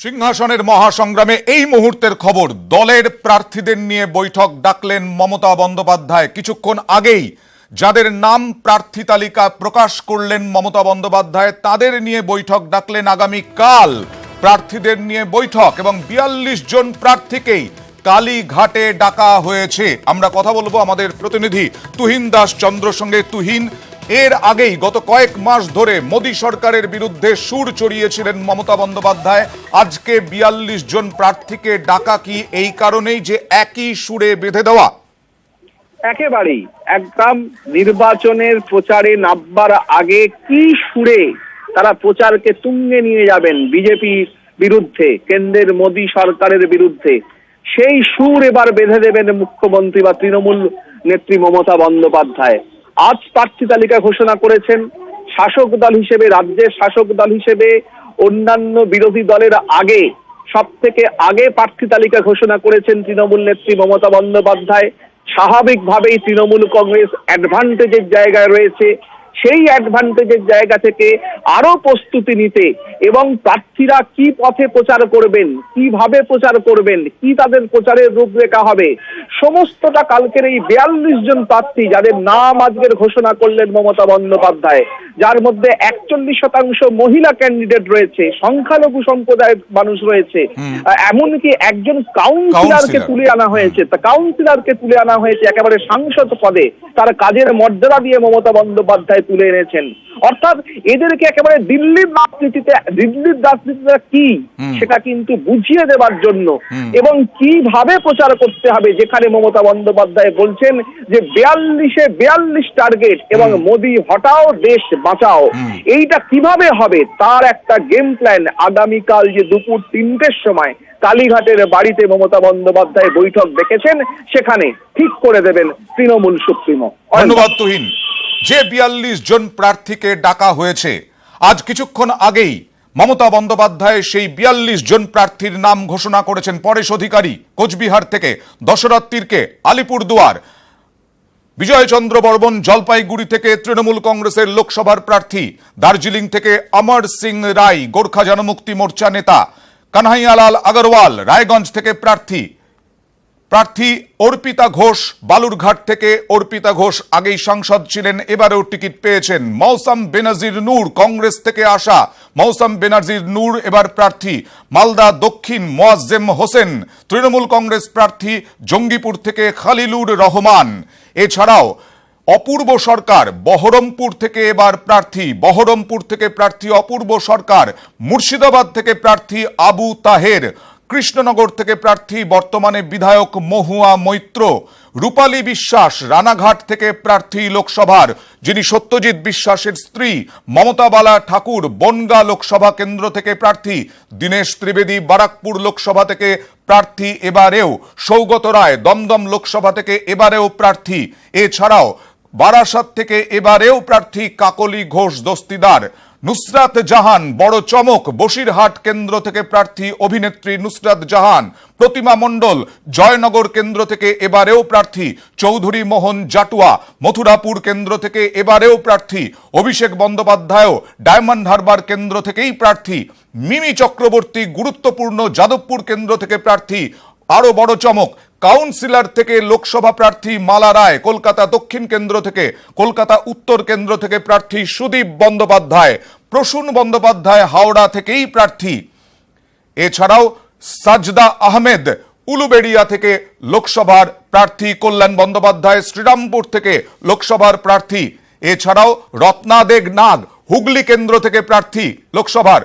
সিংহাসনের মহাসংগ্রামে এই মুহূর্তের খবর, দলের প্রার্থীদের নিয়ে বৈঠক ডাকলেন মমতা বন্দ্যোপাধ্যায়। কিছুক্ষণ আগেই যাদের নাম প্রার্থী তালিকা প্রকাশ করলেন মমতা বন্দ্যোপাধ্যায়, তাদের নিয়ে বৈঠক ডাকলেন আগামীকাল। প্রার্থীদের নিয়ে বৈঠক এবং ৪২ জন প্রার্থীকেই কালীঘাটে ডাকা হয়েছে। আমরা কথা বলবো আমাদের প্রতিনিধি তুহিন দাস চন্দ্রর সঙ্গে। তুহিন, এর আগেই গত কয়েক মাস ধরে মোদী সরকারের বিরুদ্ধে সুর চড়িয়েছিলেন মমতা বন্দ্যোপাধ্যায়। আজকে ৪২ জন প্রার্থীকে ডাকা কি এই কারণেই যে একই সুরে বেঁধে দেওয়া? একেবারেই একদম নির্বাচনের প্রচারে নামবার আগে কি সুরে তারা প্রচারকে তুঙ্গে নিয়ে যাবেন বিজেপির বিরুদ্ধে, কেন্দ্রের মোদী সরকারের বিরুদ্ধে, সেই সুর এবার বেঁধে দেবেন মুখ্যমন্ত্রী বা তৃণমূল নেত্রী মমতা বন্দ্যোপাধ্যায়। আজ প্রার্থী তালিকা ঘোষণা করেছেন। শাসক দল হিসেবে, রাজ্যের শাসক দল হিসেবে অন্যান্য বিরোধী দলের আগে সব থেকে আগে প্রার্থী তালিকা ঘোষণা করেছেন তৃণমূল নেত্রী মমতা বন্দ্যোপাধ্যায়। স্বাভাবিকভাবেই তৃণমূল কংগ্রেস অ্যাডভান্টেজের জায়গায় রয়েছে। সেই অ্যাডভান্টেজের জায়গা থেকে আরো প্রস্তুতি নিতে এবং প্রার্থীরা কি পথে প্রচার করবেন, কিভাবে প্রচার করবেন, কি তাদের প্রচারের রূপরেখা হবে, সমস্তটা কালকের এই ৪২ জন প্রার্থী যাদের নাম আজকের ঘোষণা করলেন মমতা বন্দ্যোপাধ্যায়, যার মধ্যে ৪১% মহিলা ক্যান্ডিডেট রয়েছে, সংখ্যালঘু সম্প্রদায়ের মানুষ রয়েছে, এমনকি একজন কাউন্সিলরকে তুলে আনা হয়েছে। কাউন্সিলরকে তুলে আনা হয়েছে একেবারে সাংসদ পদে, তার কাজের মর্যাদা দিয়ে মমতা বন্দ্যোপাধ্যায় তুলে এনেছেন। অর্থাৎ এদেরকে একেবারে দিল্লির রাজনীতিটা কি সেটা কিন্তু বুঝিয়ে দেবার জন্য এবং কিভাবে প্রচার করতে হবে, যেখানে মমতা বন্দ্যোপাধ্যায় বলছেন যে ৪২ টার্গেট এবং মোদি হটাও দেশ বাঁচাও, এইটা কিভাবে হবে তার একটা গেম প্ল্যান আগামীকাল যে দুপুর ৩টের সময় কালীঘাটের বাড়িতে মমতা বন্দ্যোপাধ্যায় বৈঠক ডেকেছেন, সেখানে ঠিক করে দেবেন তৃণমূল সুপ্রিমো। ধন্যবাদ তুহিন। যে ৪২ জন প্রার্থীকে ডাকা হয়েছে, আজ কিছুক্ষণ আগেই মমতা বন্দ্যোপাধ্যায় সেই ৪২ জন প্রার্থীর নাম ঘোষণা করেছেন। পরেশ অধিকারী কোচবিহার থেকে, দশরথ তির্কে আলিপুরদুয়ার, বিজয়চন্দ্র বর্মন জলপাইগুড়ি থেকে তৃণমূল কংগ্রেসের লোকসভার প্রার্থী, দার্জিলিং থেকে অমর সিং রায় গোর্খা জনমুক্তি মোর্চা নেতা, কানহাইয়ালাল আগরওয়াল রায়গঞ্জ থেকে প্রার্থী অর্পিতা ঘোষ বালুরঘাট থেকে। অর্পিতা ঘোষ আগেই সাংসদ ছিলেন, এবারেও টিকিট পেয়েছেন। মৌসম বেনাজির নূর কংগ্রেস থেকে আসা, মৌসম বেনাজির নূর এবার প্রার্থী। মালদা দক্ষিণ মোয়াজ্জেম হোসেন তৃণমূল কংগ্রেস প্রার্থী। জঙ্গিপুর থেকে খালিলুর রহমান। এছাড়াও অপূর্ব সরকার বহরমপুর থেকে এবার প্রার্থী, বহরমপুর থেকে প্রার্থী অপূর্ব সরকার। মুর্শিদাবাদ থেকে প্রার্থী আবু তাহের। কৃষ্ণনগর থেকে প্রার্থী বর্তমানে বিধায়ক মহুয়া মৈত্র। রূপালী বিশ্বাস রানাঘাট থেকে প্রার্থী লোকসভার, যিনি সত্যজিৎ বিশ্বাসের স্ত্রী। মমতা বালা ঠাকুর বনগাঁ লোকসভা কেন্দ্র থেকে প্রার্থী। দীনেশ ত্রিবেদী বারাকপুর লোকসভা থেকে প্রার্থী এবারেও। সৌগত রায় দমদম লোকসভা থেকে এবারেও প্রার্থী। এছাড়াও বারাসাত থেকে এবারেও প্রার্থী কাকলি ঘোষ দস্তিদার। নুসরাত জাহান বড় চমক বসিরহাট কেন্দ্র থেকে প্রার্থী অভিনেত্রী নুসরাত জাহান। প্রতিমা মণ্ডল জয়নগর কেন্দ্র থেকে এবারেও প্রার্থী। চৌধুরী মোহন জাটুয়া মথুরাপুর কেন্দ্র থেকে এবারেও প্রার্থী। অভিষেক বন্দ্যোপাধ্যায়ও ডায়মন্ড হারবার কেন্দ্র থেকেই প্রার্থী। মিমি চক্রবর্তী গুরুত্বপূর্ণ যাদবপুর কেন্দ্র থেকে প্রার্থী। আরো বড় চমক, কাউন্সিলর থেকে লোকসভা প্রার্থী মালা রায় কলকাতা দক্ষিণ কেন্দ্র থেকে। কলকাতা উত্তর কেন্দ্র থেকে প্রার্থী সুদীপ বন্দ্যোপাধ্যায়। প্রসূন বন্দ্যোপাধ্যায় হাওড়া থেকেই প্রার্থী। এছাড়াও সাজদা আহমেদ উলুবেড়িয়া থেকে লোকসভার প্রার্থী। কল্যাণ বন্দ্যোপাধ্যায় শ্রীরামপুর থেকে লোকসভার প্রার্থী। এছাড়াও রত্নাদেগ নাগ হুগলি কেন্দ্র থেকে প্রার্থী লোকসভার।